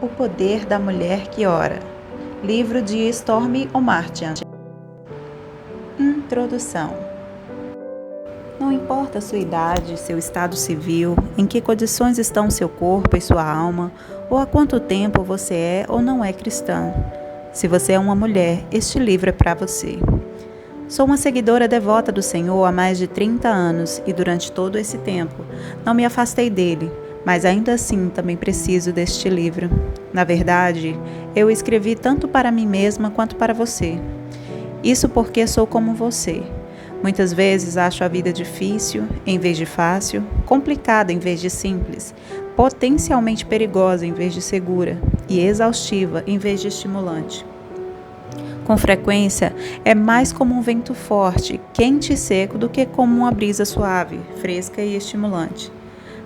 O Poder da Mulher que Ora. Livro de Stormy Omartian. Introdução. Não importa a sua idade, seu estado civil, em que condições estão seu corpo e sua alma, ou há quanto tempo você é ou não é cristã. Se você é uma mulher, este livro é para você. Sou uma seguidora devota do Senhor há mais de 30 anos e durante todo esse tempo não me afastei dele, mas ainda assim também preciso deste livro. Na verdade, eu o escrevi tanto para mim mesma quanto para você. Isso porque sou como você. Muitas vezes acho a vida difícil em vez de fácil, complicada em vez de simples, potencialmente perigosa em vez de segura e exaustiva em vez de estimulante. Com frequência, é mais como um vento forte, quente e seco do que como uma brisa suave, fresca e estimulante.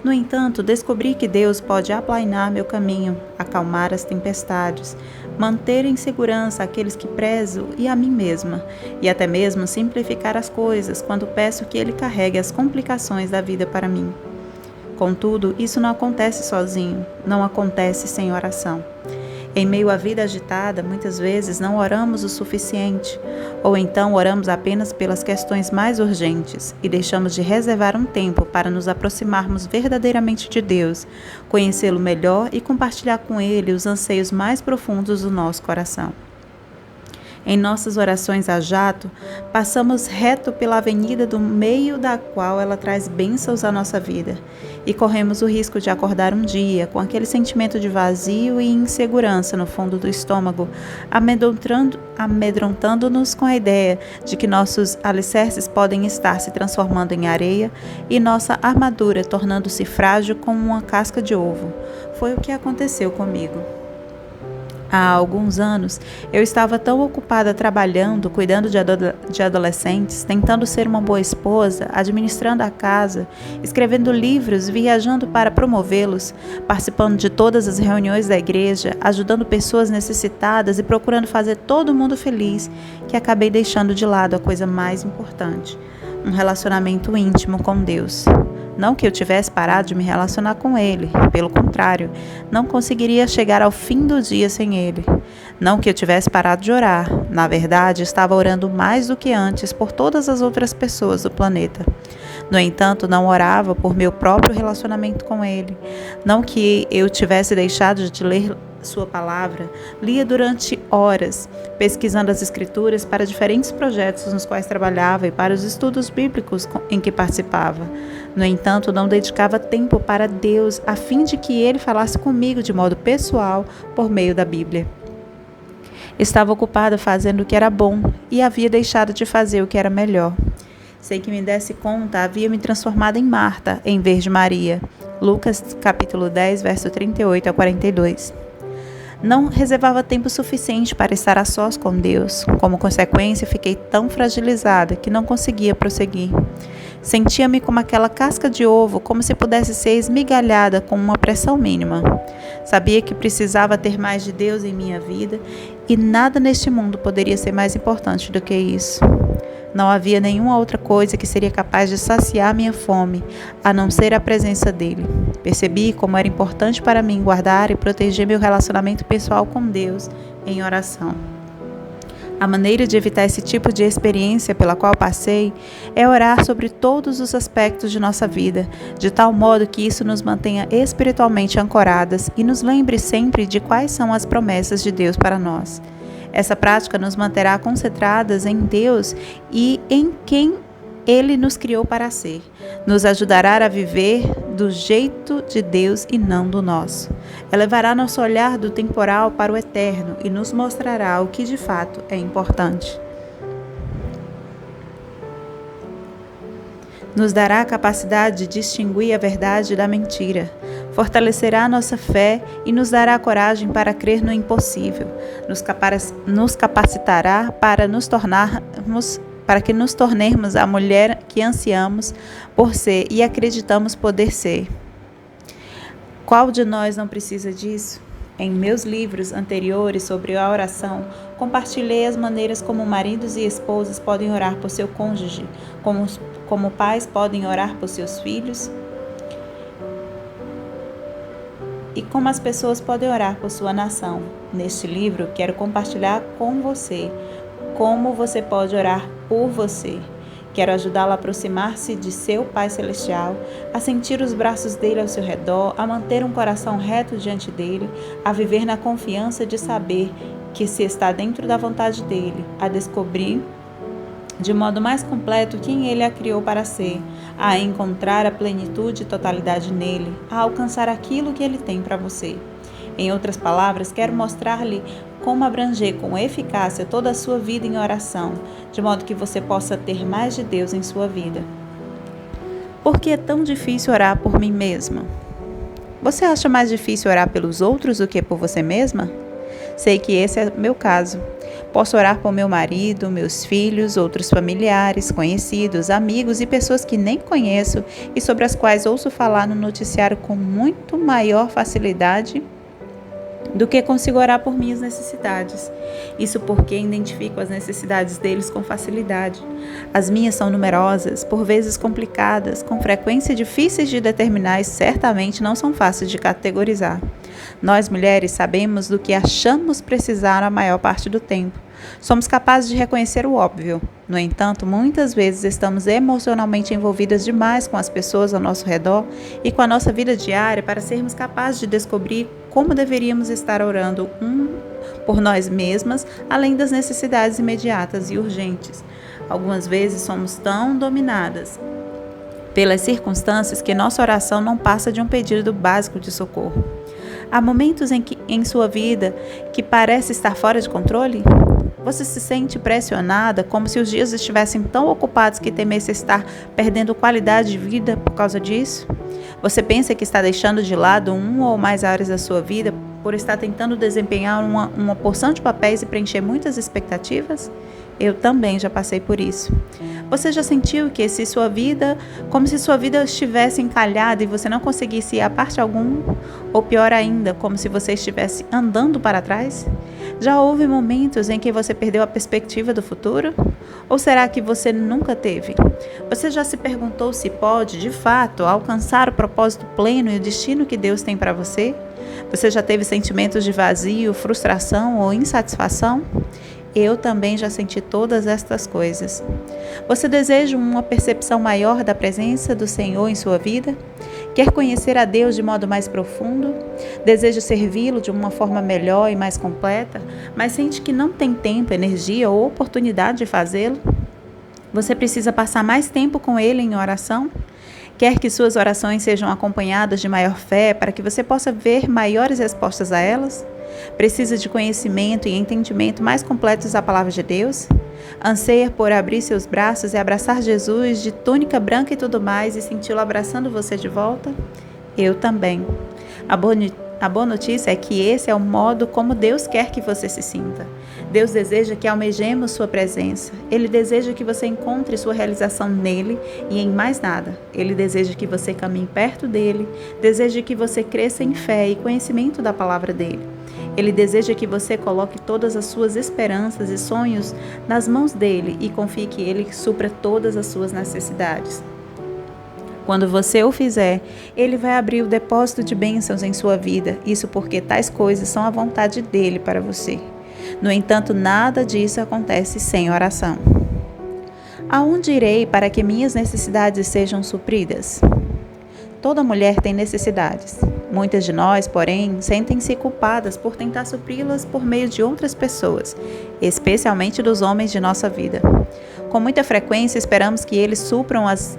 No entanto, descobri que Deus pode aplainar meu caminho, acalmar as tempestades, manter em segurança aqueles que prezo e a mim mesma, e até mesmo simplificar as coisas quando peço que Ele carregue as complicações da vida para mim. Contudo, isso não acontece sozinho, não acontece sem oração. Em meio à vida agitada, muitas vezes não oramos o suficiente, ou então oramos apenas pelas questões mais urgentes e deixamos de reservar um tempo para nos aproximarmos verdadeiramente de Deus, conhecê-lo melhor e compartilhar com Ele os anseios mais profundos do nosso coração. Em nossas orações a jato, passamos reto pela avenida do meio da qual ela traz bênçãos à nossa vida e corremos o risco de acordar um dia com aquele sentimento de vazio e insegurança no fundo do estômago, amedrontando-nos com a ideia de que nossos alicerces podem estar se transformando em areia e nossa armadura tornando-se frágil como uma casca de ovo. Foi o que aconteceu comigo. Há alguns anos, eu estava tão ocupada trabalhando, cuidando de adolescentes, tentando ser uma boa esposa, administrando a casa, escrevendo livros, viajando para promovê-los, participando de todas as reuniões da igreja, ajudando pessoas necessitadas e procurando fazer todo mundo feliz, que acabei deixando de lado a coisa mais importante, um relacionamento íntimo com Deus. Não que eu tivesse parado de me relacionar com Ele, pelo contrário, não conseguiria chegar ao fim do dia sem Ele. Não que eu tivesse parado de orar, na verdade, estava orando mais do que antes por todas as outras pessoas do planeta. No entanto, não orava por meu próprio relacionamento com Ele. Não que eu tivesse deixado de ler Sua palavra, lia durante horas, pesquisando as Escrituras para diferentes projetos nos quais trabalhava e para os estudos bíblicos em que participava. No entanto, não dedicava tempo para Deus a fim de que Ele falasse comigo de modo pessoal por meio da Bíblia. Estava ocupada fazendo o que era bom e havia deixado de fazer o que era melhor. Sem que me desse conta, havia me transformado em Marta em vez de Maria. Lucas capítulo 10, verso 38 a 42. Não reservava tempo suficiente para estar a sós com Deus. Como consequência, fiquei tão fragilizada que não conseguia prosseguir. Sentia-me como aquela casca de ovo, como se pudesse ser esmigalhada com uma pressão mínima. Sabia que precisava ter mais de Deus em minha vida e nada neste mundo poderia ser mais importante do que isso. Não havia nenhuma outra coisa que seria capaz de saciar minha fome, a não ser a presença dele. Percebi como era importante para mim guardar e proteger meu relacionamento pessoal com Deus em oração. A maneira de evitar esse tipo de experiência pela qual passei é orar sobre todos os aspectos de nossa vida, de tal modo que isso nos mantenha espiritualmente ancoradas e nos lembre sempre de quais são as promessas de Deus para nós. Essa prática nos manterá concentradas em Deus e em quem Ele nos criou para ser. Nos ajudará a viver do jeito de Deus e não do nosso. Elevará nosso olhar do temporal para o eterno e nos mostrará o que de fato é importante. Nos dará a capacidade de distinguir a verdade da mentira. Fortalecerá a nossa fé e nos dará coragem para crer no impossível. Nos capacitará para que nos tornemos a mulher que ansiamos por ser e acreditamos poder ser. Qual de nós não precisa disso? Em meus livros anteriores sobre a oração, compartilhei as maneiras como maridos e esposas podem orar por seu cônjuge, como pais podem orar por seus filhos. e como as pessoas podem orar por sua nação. Neste livro, quero compartilhar com você como você pode orar por você. Quero ajudá-lo a aproximar-se de seu Pai Celestial, a sentir os braços dele ao seu redor, a manter um coração reto diante dele, a viver na confiança de saber que se está dentro da vontade dele, a descobrir de modo mais completo quem ele a criou para ser, a encontrar a plenitude e totalidade nele, a alcançar aquilo que ele tem para você. Em outras palavras, quero mostrar-lhe como abranger com eficácia toda a sua vida em oração, de modo que você possa ter mais de Deus em sua vida. Por que é tão difícil orar por mim mesma? Você acha mais difícil orar pelos outros do que por você mesma? Sei que esse é meu caso. Posso orar por meu marido, meus filhos, outros familiares, conhecidos, amigos e pessoas que nem conheço e sobre as quais ouço falar no noticiário com muito maior facilidade do que consigo orar por minhas necessidades. Isso porque identifico as necessidades deles com facilidade. As minhas são numerosas, por vezes complicadas, com frequência difíceis de determinar e certamente não são fáceis de categorizar. Nós, mulheres, sabemos do que achamos precisar a maior parte do tempo. Somos capazes de reconhecer o óbvio. No entanto, muitas vezes estamos emocionalmente envolvidas demais com as pessoas ao nosso redor e com a nossa vida diária para sermos capazes de descobrir como deveríamos estar orando por nós mesmas, além das necessidades imediatas e urgentes. Algumas vezes somos tão dominadas pelas circunstâncias que nossa oração não passa de um pedido básico de socorro. Há momentos em sua vida que parece estar fora de controle? Você se sente pressionada, como se os dias estivessem tão ocupados que temesse estar perdendo qualidade de vida por causa disso? Você pensa que está deixando de lado uma ou mais áreas da sua vida por estar tentando desempenhar uma porção de papéis e preencher muitas expectativas? Eu também já passei por isso. Você já sentiu como se sua vida estivesse encalhada e você não conseguisse ir a parte alguma? Ou pior ainda, como se você estivesse andando para trás? Já houve momentos em que você perdeu a perspectiva do futuro? Ou será que você nunca teve? Você já se perguntou se pode, de fato, alcançar o propósito pleno e o destino que Deus tem para você? Você já teve sentimentos de vazio, frustração ou insatisfação? Eu também já senti todas estas coisas. Você deseja uma percepção maior da presença do Senhor em sua vida? Quer conhecer a Deus de modo mais profundo? Deseja servi-lo de uma forma melhor e mais completa, mas sente que não tem tempo, energia ou oportunidade de fazê-lo? Você precisa passar mais tempo com Ele em oração? Quer que suas orações sejam acompanhadas de maior fé para que você possa ver maiores respostas a elas? Precisa de conhecimento e entendimento mais completos da palavra de Deus? Anseia por abrir seus braços e abraçar Jesus de túnica branca e tudo mais e senti-lo abraçando você de volta? Eu também. A boa notícia é que esse é o modo como Deus quer que você se sinta. Deus deseja que almejemos sua presença. Ele deseja que você encontre sua realização nele e em mais nada. Ele deseja que você caminhe perto dele, deseja que você cresça em fé e conhecimento da palavra dele. Ele deseja que você coloque todas as suas esperanças e sonhos nas mãos dele e confie que ele supra todas as suas necessidades. Quando você o fizer, ele vai abrir o depósito de bênçãos em sua vida, isso porque tais coisas são a vontade dele para você. No entanto, nada disso acontece sem oração. Aonde irei para que minhas necessidades sejam supridas? Toda mulher tem necessidades. Muitas de nós, porém, sentem-se culpadas por tentar supri-las por meio de outras pessoas, especialmente dos homens de nossa vida. Com muita frequência, esperamos que eles supram as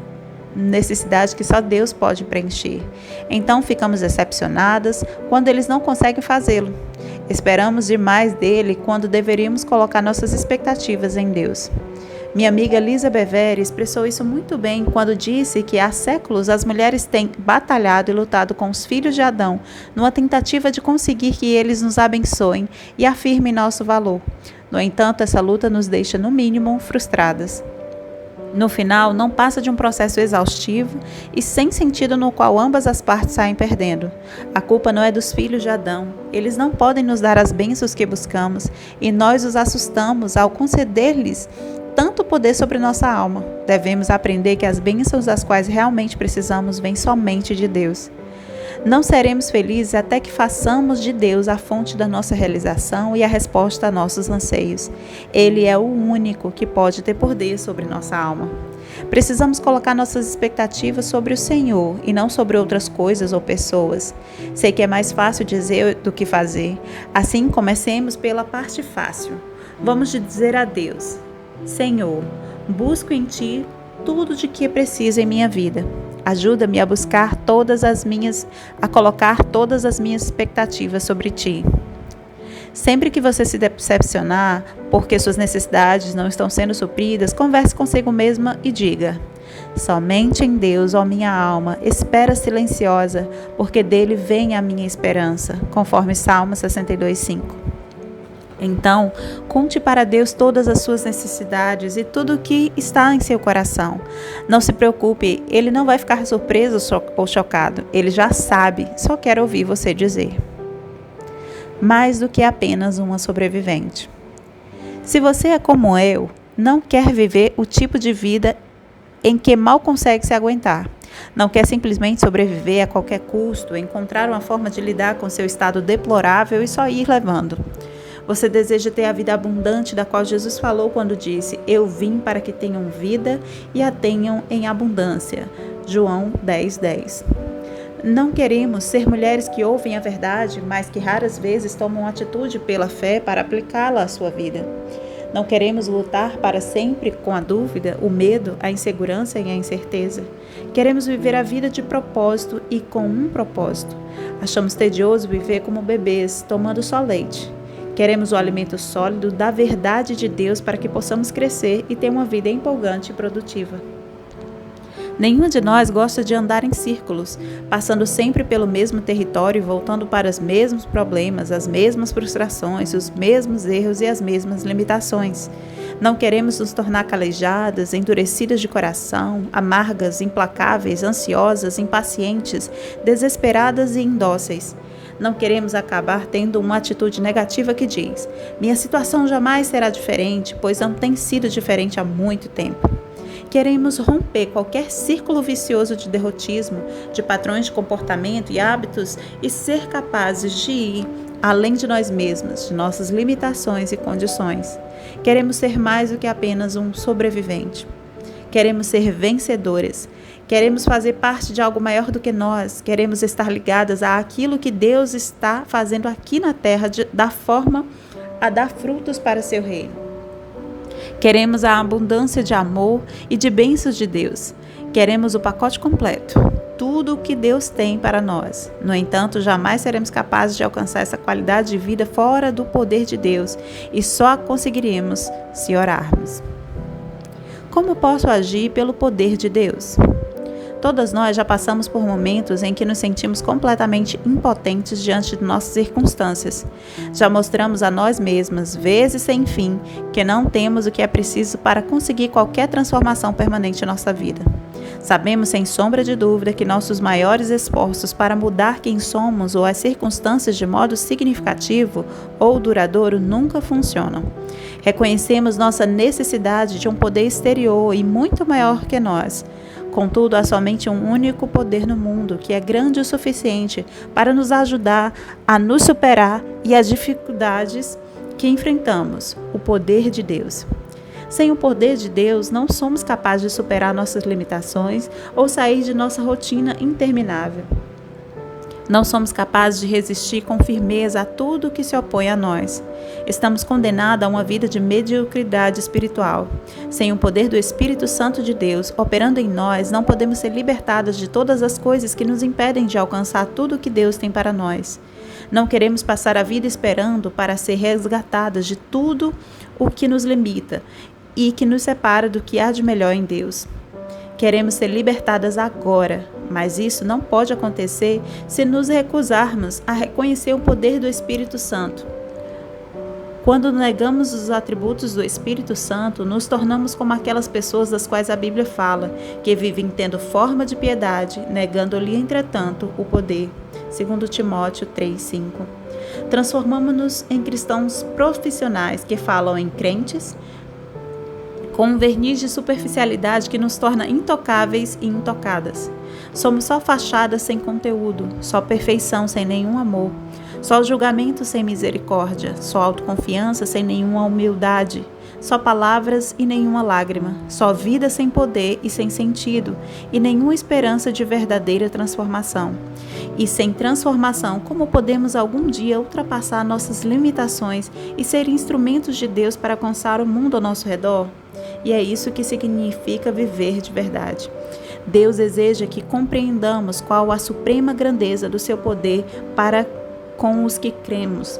necessidades que só Deus pode preencher. Então, ficamos decepcionadas quando eles não conseguem fazê-lo. Esperamos demais dele quando deveríamos colocar nossas expectativas em Deus. Minha amiga Lisa Bevere expressou isso muito bem quando disse que há séculos as mulheres têm batalhado e lutado com os filhos de Adão numa tentativa de conseguir que eles nos abençoem e afirmem nosso valor. No entanto, essa luta nos deixa, no mínimo, frustradas. No final, não passa de um processo exaustivo e sem sentido no qual ambas as partes saem perdendo. A culpa não é dos filhos de Adão. Eles não podem nos dar as bênçãos que buscamos e nós os assustamos ao conceder-lhes tanto poder sobre nossa alma. Devemos aprender que as bênçãos das quais realmente precisamos vêm somente de Deus. Não seremos felizes até que façamos de Deus a fonte da nossa realização e a resposta a nossos anseios. Ele é o único que pode ter poder sobre nossa alma. Precisamos colocar nossas expectativas sobre o Senhor e não sobre outras coisas ou pessoas. Sei que é mais fácil dizer do que fazer. Assim, comecemos pela parte fácil. Vamos dizer a Deus: Senhor, busco em Ti tudo de que preciso em minha vida. Ajuda-me a colocar todas as minhas expectativas sobre Ti. Sempre que você se decepcionar porque suas necessidades não estão sendo supridas, converse consigo mesma e diga: somente em Deus, ó minha alma, espera silenciosa, porque dele vem a minha esperança, conforme Salmo 62:5. Então, conte para Deus todas as suas necessidades e tudo o que está em seu coração. Não se preocupe, Ele não vai ficar surpreso ou chocado. Ele já sabe, só quer ouvir você dizer. Mais do que apenas uma sobrevivente. Se você é como eu, não quer viver o tipo de vida em que mal consegue se aguentar. Não quer simplesmente sobreviver a qualquer custo, encontrar uma forma de lidar com seu estado deplorável e só ir levando. Você deseja ter a vida abundante da qual Jesus falou quando disse: eu vim para que tenham vida e a tenham em abundância. João 10:10. Não queremos ser mulheres que ouvem a verdade, mas que raras vezes tomam atitude pela fé para aplicá-la à sua vida. Não queremos lutar para sempre com a dúvida, o medo, a insegurança e a incerteza. Queremos viver a vida de propósito e com um propósito. Achamos tedioso viver como bebês, tomando só leite. Queremos o alimento sólido da verdade de Deus para que possamos crescer e ter uma vida empolgante e produtiva. Nenhuma de nós gosta de andar em círculos, passando sempre pelo mesmo território e voltando para os mesmos problemas, as mesmas frustrações, os mesmos erros e as mesmas limitações. Não queremos nos tornar calejadas, endurecidas de coração, amargas, implacáveis, ansiosas, impacientes, desesperadas e indóceis. Não queremos acabar tendo uma atitude negativa que diz: minha situação jamais será diferente, pois não tem sido diferente há muito tempo. Queremos romper qualquer círculo vicioso de derrotismo, de padrões de comportamento e hábitos e ser capazes de ir além de nós mesmas, de nossas limitações e condições. Queremos ser mais do que apenas um sobrevivente. Queremos ser vencedoras. Queremos fazer parte de algo maior do que nós. Queremos estar ligadas àquilo que Deus está fazendo aqui na terra, da forma a dar frutos para seu reino. Queremos a abundância de amor e de bênçãos de Deus. Queremos o pacote completo, tudo o que Deus tem para nós. No entanto, jamais seremos capazes de alcançar essa qualidade de vida fora do poder de Deus e só conseguiremos se orarmos. Como posso agir pelo poder de Deus? Todas nós já passamos por momentos em que nos sentimos completamente impotentes diante de nossas circunstâncias. Já mostramos a nós mesmas, vezes sem fim, que não temos o que é preciso para conseguir qualquer transformação permanente em nossa vida. Sabemos sem sombra de dúvida que nossos maiores esforços para mudar quem somos ou as circunstâncias de modo significativo ou duradouro nunca funcionam. Reconhecemos nossa necessidade de um poder exterior e muito maior que nós. Contudo, há somente um único poder no mundo que é grande o suficiente para nos ajudar a nos superar e as dificuldades que enfrentamos: o poder de Deus. Sem o poder de Deus, não somos capazes de superar nossas limitações ou sair de nossa rotina interminável. Não somos capazes de resistir com firmeza a tudo que se opõe a nós. Estamos condenados a uma vida de mediocridade espiritual. Sem o poder do Espírito Santo de Deus operando em nós, não podemos ser libertados de todas as coisas que nos impedem de alcançar tudo o que Deus tem para nós. Não queremos passar a vida esperando para ser resgatadas de tudo o que nos limita e que nos separa do que há de melhor em Deus. Queremos ser libertadas agora, mas isso não pode acontecer se nos recusarmos a reconhecer o poder do Espírito Santo. Quando negamos os atributos do Espírito Santo, nos tornamos como aquelas pessoas das quais a Bíblia fala, que vivem tendo forma de piedade, negando-lhe, entretanto, o poder. 2 Timóteo 3:5. Transformamos-nos em cristãos profissionais que falam em crentes, com um verniz de superficialidade que nos torna intocáveis e intocadas. Somos só fachadas sem conteúdo, só perfeição sem nenhum amor, só julgamento sem misericórdia, só autoconfiança sem nenhuma humildade, só palavras e nenhuma lágrima, só vida sem poder e sem sentido, e nenhuma esperança de verdadeira transformação. E sem transformação, como podemos algum dia ultrapassar nossas limitações e ser instrumentos de Deus para alcançar o mundo ao nosso redor? E é isso que significa viver de verdade. Deus deseja que compreendamos qual a suprema grandeza do seu poder para com os que cremos.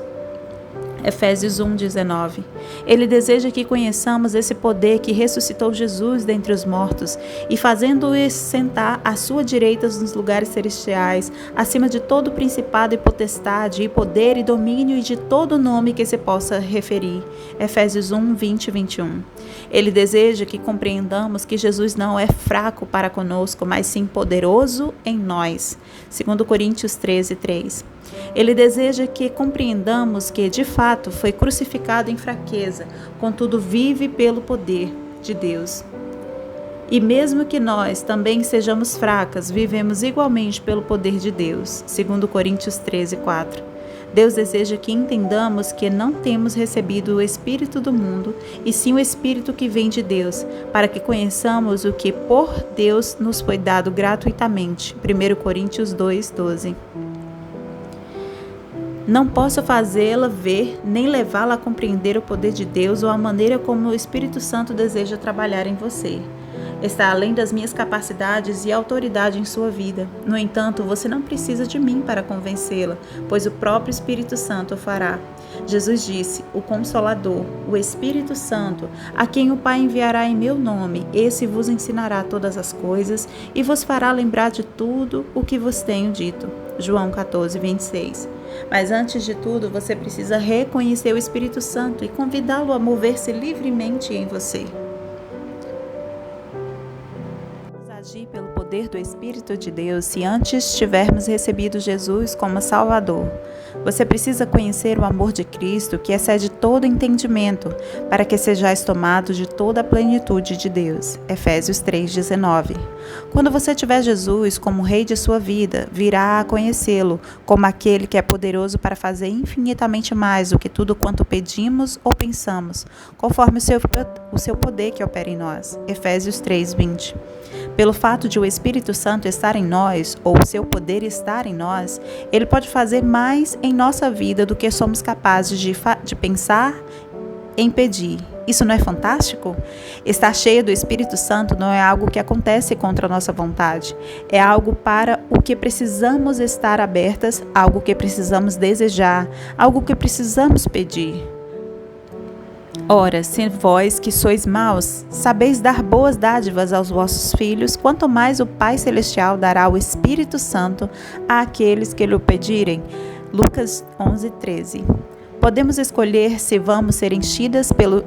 Efésios 1:19. Ele deseja que conheçamos esse poder que ressuscitou Jesus dentre os mortos e fazendo-o sentar à sua direita nos lugares celestiais, acima de todo principado e potestade, e poder e domínio e de todo nome que se possa referir. Efésios 1:20 e 21. Ele deseja que compreendamos que Jesus não é fraco para conosco, mas sim poderoso em nós. 2 Coríntios 13:3. Ele deseja que compreendamos que, de fato, foi crucificado em fraqueza, contudo vive pelo poder de Deus. E mesmo que nós também sejamos fracas, vivemos igualmente pelo poder de Deus. 2 Coríntios 13:4. Deus deseja que entendamos que não temos recebido o Espírito do mundo, e sim o Espírito que vem de Deus, para que conheçamos o que por Deus nos foi dado gratuitamente. 1 Coríntios 2:12. Não posso fazê-la ver, nem levá-la a compreender o poder de Deus ou a maneira como o Espírito Santo deseja trabalhar em você. Está além das minhas capacidades e autoridade em sua vida. No entanto, você não precisa de mim para convencê-la, pois o próprio Espírito Santo o fará. Jesus disse, o Consolador, o Espírito Santo, a quem o Pai enviará em meu nome, esse vos ensinará todas as coisas e vos fará lembrar de tudo o que vos tenho dito. João 14:26. Mas antes de tudo, você precisa reconhecer o Espírito Santo e convidá-lo a mover-se livremente em você. Agir pelo poder do Espírito de Deus se antes tivermos recebido Jesus como Salvador. Você precisa conhecer o amor de Cristo que excede todo entendimento, para que sejais tomados de toda a plenitude de Deus. Efésios 3:19. Quando você tiver Jesus como Rei de sua vida, virá a conhecê-lo como aquele que é poderoso para fazer infinitamente mais do que tudo quanto pedimos ou pensamos, conforme o seu poder que opera em nós. Efésios 3:20. Pelo fato de o Espírito Santo estar em nós, ou o seu poder estar em nós, ele pode fazer mais em nossa vida do que somos capazes de pensar em pedir. Isso não é fantástico? Estar cheia do Espírito Santo não é algo que acontece contra a nossa vontade. É algo para o que precisamos estar abertas, algo que precisamos desejar, algo que precisamos pedir. Ora, se vós que sois maus, sabeis dar boas dádivas aos vossos filhos, quanto mais o Pai Celestial dará o Espírito Santo àqueles que lhe o pedirem. Lucas 11:13. Podemos escolher se vamos ser enchidas pelo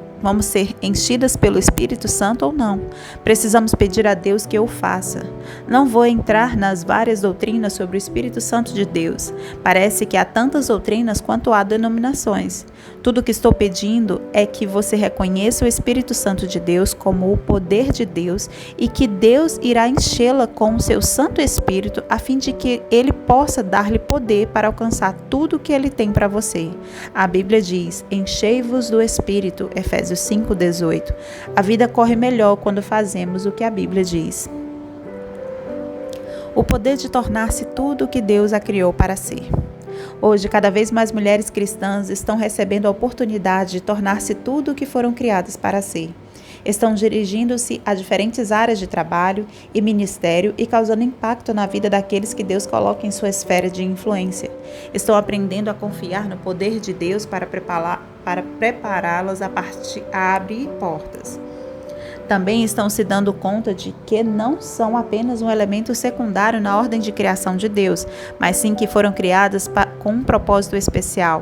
Espírito Santo ou não. Precisamos pedir a Deus que o faça. Não vou entrar nas várias doutrinas sobre o Espírito Santo de Deus. Parece que há tantas doutrinas quanto há denominações. Tudo o que estou pedindo é que você reconheça o Espírito Santo de Deus como o poder de Deus e que Deus irá enchê-la com o seu Santo Espírito a fim de que ele possa dar-lhe poder para alcançar tudo o que ele tem para você. A Bíblia diz, enchei-vos do Espírito, Efésios 5:18. A vida corre melhor quando fazemos o que a Bíblia diz. O poder de tornar-se tudo o que Deus a criou para ser. Hoje, cada vez mais mulheres cristãs estão recebendo a oportunidade de tornar-se tudo o que foram criadas para ser. Estão dirigindo-se a diferentes áreas de trabalho e ministério e causando impacto na vida daqueles que Deus coloca em sua esfera de influência. Estão aprendendo a confiar no poder de Deus para prepará-las a abrir portas. Também estão se dando conta de que não são apenas um elemento secundário na ordem de criação de Deus, mas sim que foram criadas com um propósito especial.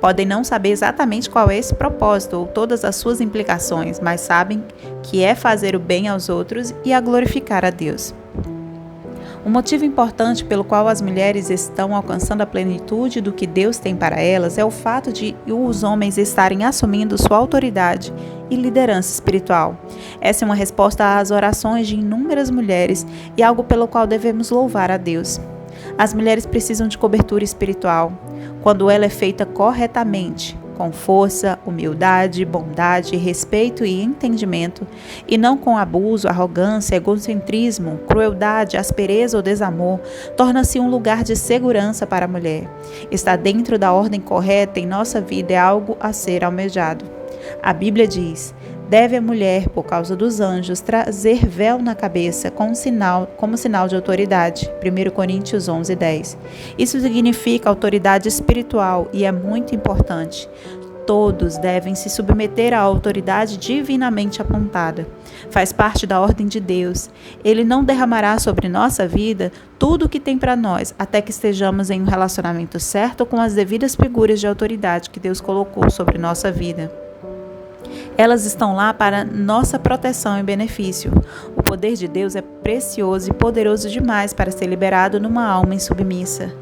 Podem não saber exatamente qual é esse propósito ou todas as suas implicações, mas sabem que é fazer o bem aos outros e a glorificar a Deus. Um motivo importante pelo qual as mulheres estão alcançando a plenitude do que Deus tem para elas é o fato de os homens estarem assumindo sua autoridade e liderança espiritual. Essa é uma resposta às orações de inúmeras mulheres e algo pelo qual devemos louvar a Deus. As mulheres precisam de cobertura espiritual, quando ela é feita corretamente, com força, humildade, bondade, respeito e entendimento, e não com abuso, arrogância, egocentrismo, crueldade, aspereza ou desamor, torna-se um lugar de segurança para a mulher. Estar dentro da ordem correta em nossa vida é algo a ser almejado. A Bíblia diz: deve a mulher, por causa dos anjos, trazer véu na cabeça como sinal de autoridade. 1 Coríntios 11:10. Isso significa autoridade espiritual e é muito importante. Todos devem se submeter à autoridade divinamente apontada. Faz parte da ordem de Deus. Ele não derramará sobre nossa vida tudo o que tem para nós, até que estejamos em um relacionamento certo com as devidas figuras de autoridade que Deus colocou sobre nossa vida. Elas estão lá para nossa proteção e benefício. O poder de Deus é precioso e poderoso demais para ser liberado numa alma insubmissa.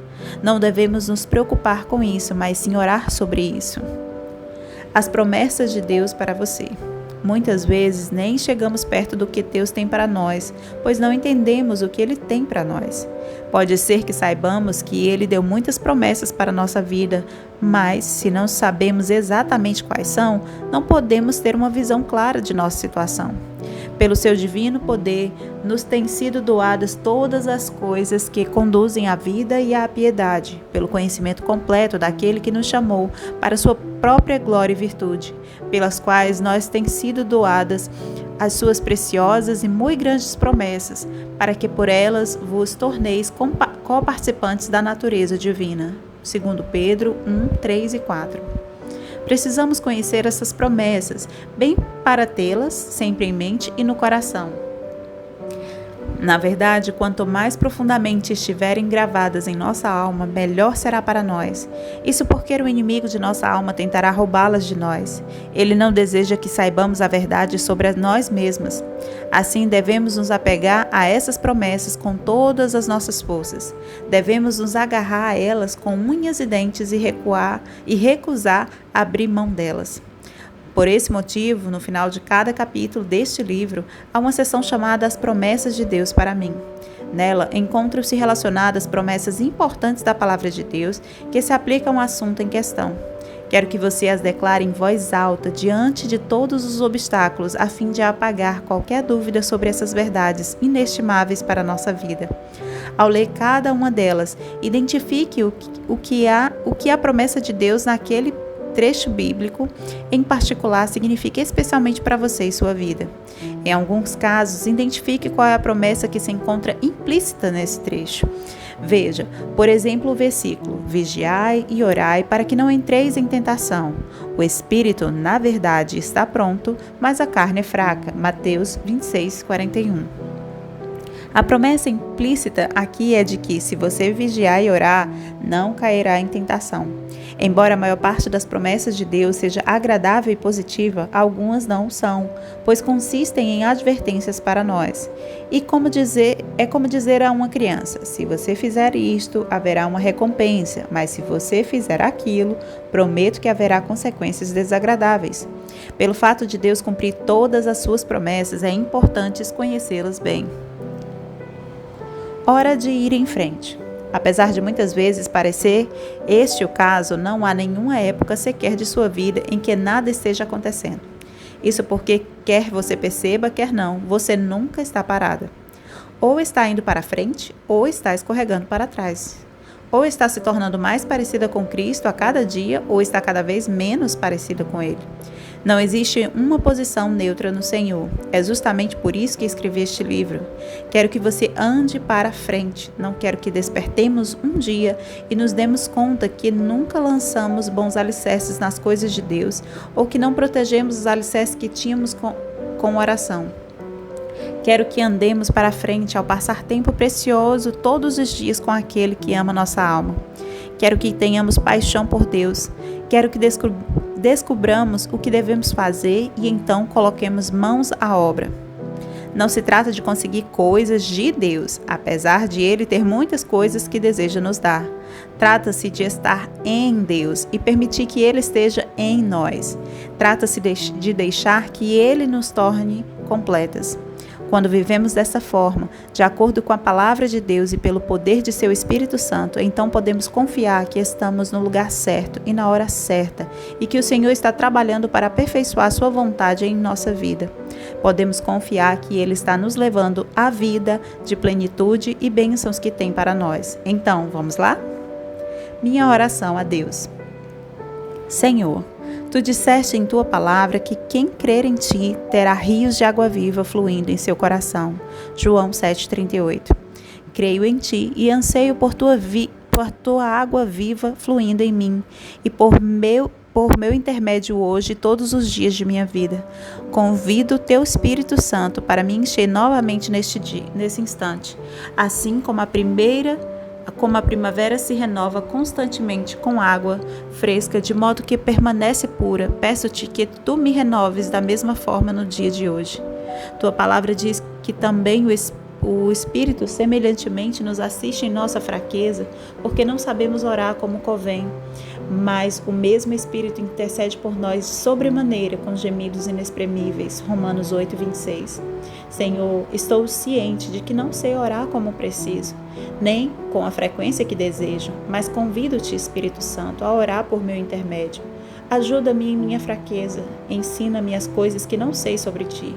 Não devemos nos preocupar com isso, mas sim orar sobre isso. As promessas de Deus para você. Muitas vezes nem chegamos perto do que Deus tem para nós, pois não entendemos o que Ele tem para nós. Pode ser que saibamos que Ele deu muitas promessas para a nossa vida, mas se não sabemos exatamente quais são, não podemos ter uma visão clara de nossa situação. Pelo seu divino poder, nos têm sido doadas todas as coisas que conduzem à vida e à piedade, pelo conhecimento completo daquele que nos chamou para sua própria glória e virtude, pelas quais nós têm sido doadas as suas preciosas e muito grandes promessas, para que por elas vos torneis coparticipantes da natureza divina. 2 Pedro 1, 3 e 4. Precisamos conhecer essas promessas, bem para tê-las sempre em mente e no coração. Na verdade, quanto mais profundamente estiverem gravadas em nossa alma, melhor será para nós. Isso porque o inimigo de nossa alma tentará roubá-las de nós. Ele não deseja que saibamos a verdade sobre nós mesmas. Assim, devemos nos apegar a essas promessas com todas as nossas forças. Devemos nos agarrar a elas com unhas e dentes e recusar abrir mão delas. Por esse motivo, no final de cada capítulo deste livro, há uma seção chamada As Promessas de Deus para mim. Nela, encontram-se relacionadas promessas importantes da Palavra de Deus que se aplicam ao assunto em questão. Quero que você as declare em voz alta diante de todos os obstáculos, a fim de apagar qualquer dúvida sobre essas verdades inestimáveis para a nossa vida. Ao ler cada uma delas, identifique o que a promessa de Deus naquele trecho bíblico, em particular, significa especialmente para você e sua vida. Em alguns casos, identifique qual é a promessa que se encontra implícita nesse trecho. Veja, por exemplo, o versículo: vigiai e orai para que não entreis em tentação. O espírito, na verdade, está pronto, mas a carne é fraca. Mateus 26, 41. A promessa implícita aqui é de que, se você vigiar e orar, não cairá em tentação. Embora a maior parte das promessas de Deus seja agradável e positiva, algumas não são, pois consistem em advertências para nós. É como dizer a uma criança: se você fizer isto, haverá uma recompensa, mas se você fizer aquilo, prometo que haverá consequências desagradáveis. Pelo fato de Deus cumprir todas as suas promessas, é importante conhecê-las bem. Hora de ir em frente. Apesar de muitas vezes parecer este o caso, não há nenhuma época sequer de sua vida em que nada esteja acontecendo. Isso porque, quer você perceba, quer não, você nunca está parada. Ou está indo para frente, ou está escorregando para trás. Ou está se tornando mais parecida com Cristo a cada dia, ou está cada vez menos parecida com Ele. Não existe uma posição neutra no Senhor. É justamente por isso que escrevi este livro. Quero que você ande para frente. Não quero que despertemos um dia e nos demos conta que nunca lançamos bons alicerces nas coisas de Deus, ou que não protegemos os alicerces que tínhamos com oração. Quero que andemos para frente ao passar tempo precioso todos os dias com aquele que ama nossa alma. Quero que tenhamos paixão por Deus. Quero que descubramos o que devemos fazer e então coloquemos mãos à obra. Não se trata de conseguir coisas de Deus, apesar de Ele ter muitas coisas que deseja nos dar. Trata-se de estar em Deus e permitir que Ele esteja em nós. Trata-se de deixar que Ele nos torne completas. Quando vivemos dessa forma, de acordo com a palavra de Deus e pelo poder de seu Espírito Santo, então podemos confiar que estamos no lugar certo e na hora certa e que o Senhor está trabalhando para aperfeiçoar sua vontade em nossa vida. Podemos confiar que Ele está nos levando à vida de plenitude e bênçãos que tem para nós. Então, vamos lá? Minha oração a Deus. Senhor, Tu disseste em Tua palavra que quem crer em Ti terá rios de água viva fluindo em seu coração. João 7,38. Creio em Ti e anseio por Tua água viva fluindo em mim e por meu intermédio hoje e todos os dias de minha vida. Convido Teu Espírito Santo para me encher novamente nesse instante, assim como a primavera se renova constantemente com água fresca, de modo que permanece pura. Peço-te que Tu me renoves da mesma forma no dia de hoje. Tua palavra diz que também o Espírito semelhantemente nos assiste em nossa fraqueza, porque não sabemos orar como convém, mas o mesmo Espírito intercede por nós de sobremaneira com gemidos inexprimíveis. Romanos 8,26. Senhor, estou ciente de que não sei orar como preciso, nem com a frequência que desejo, mas convido-te, Espírito Santo, a orar por meu intermédio. Ajuda-me em minha fraqueza, ensina-me as coisas que não sei sobre Ti.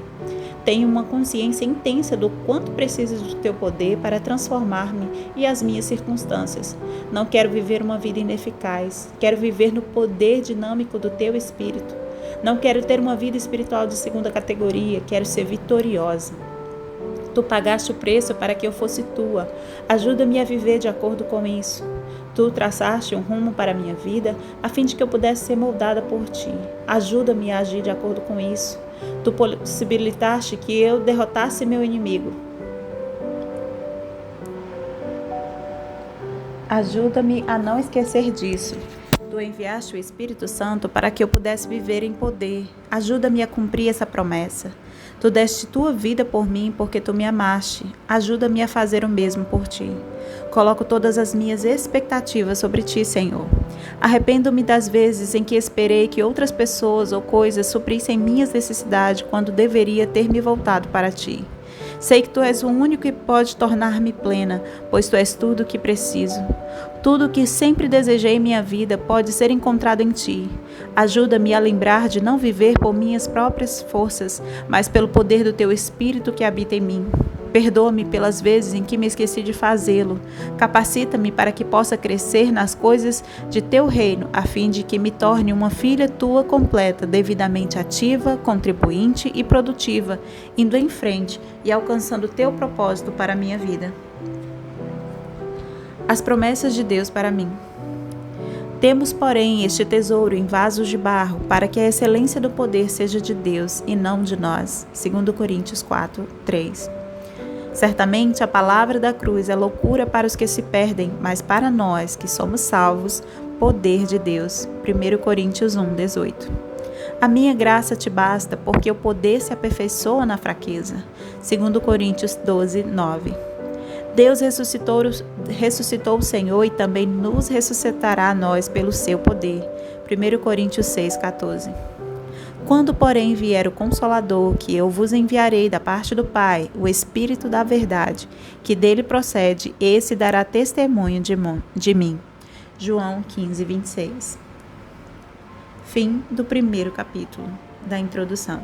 Tenho uma consciência intensa do quanto preciso do Teu poder para transformar-me e as minhas circunstâncias. Não quero viver uma vida ineficaz, quero viver no poder dinâmico do Teu Espírito. Não quero ter uma vida espiritual de segunda categoria, quero ser vitoriosa. Tu pagaste o preço para que eu fosse Tua. Ajuda-me a viver de acordo com isso. Tu traçaste um rumo para a minha vida, a fim de que eu pudesse ser moldada por Ti. Ajuda-me a agir de acordo com isso. Tu possibilitaste que eu derrotasse meu inimigo. Ajuda-me a não esquecer disso. Tu enviaste o Espírito Santo para que eu pudesse viver em poder. Ajuda-me a cumprir essa promessa. Tu deste Tua vida por mim porque Tu me amaste. Ajuda-me a fazer o mesmo por Ti. Coloco todas as minhas expectativas sobre Ti, Senhor. Arrependo-me das vezes em que esperei que outras pessoas ou coisas suprissem minhas necessidades quando deveria ter me voltado para Ti. Sei que Tu és o único que pode tornar-me plena, pois Tu és tudo o que preciso. Tudo o que sempre desejei em minha vida pode ser encontrado em Ti. Ajuda-me a lembrar de não viver por minhas próprias forças, mas pelo poder do Teu Espírito que habita em mim. Perdoa-me pelas vezes em que me esqueci de fazê-lo. Capacita-me para que possa crescer nas coisas de Teu reino, a fim de que me torne uma filha Tua completa, devidamente ativa, contribuinte e produtiva, indo em frente e alcançando Teu propósito para a minha vida. As promessas de Deus para mim. Temos, porém, este tesouro em vasos de barro, para que a excelência do poder seja de Deus e não de nós. 2 Coríntios 4:3. Certamente a palavra da cruz é loucura para os que se perdem, mas para nós que somos salvos, poder de Deus. 1 Coríntios 1:18. A minha graça te basta, porque o poder se aperfeiçoa na fraqueza. 2 Coríntios 12:9. Deus ressuscitou o Senhor e também nos ressuscitará a nós pelo seu poder. 1 Coríntios 6:14. Quando, porém, vier o Consolador, que eu vos enviarei da parte do Pai, o Espírito da verdade, que dele procede, esse dará testemunho de mim. João 15:26. Fim do primeiro capítulo da introdução.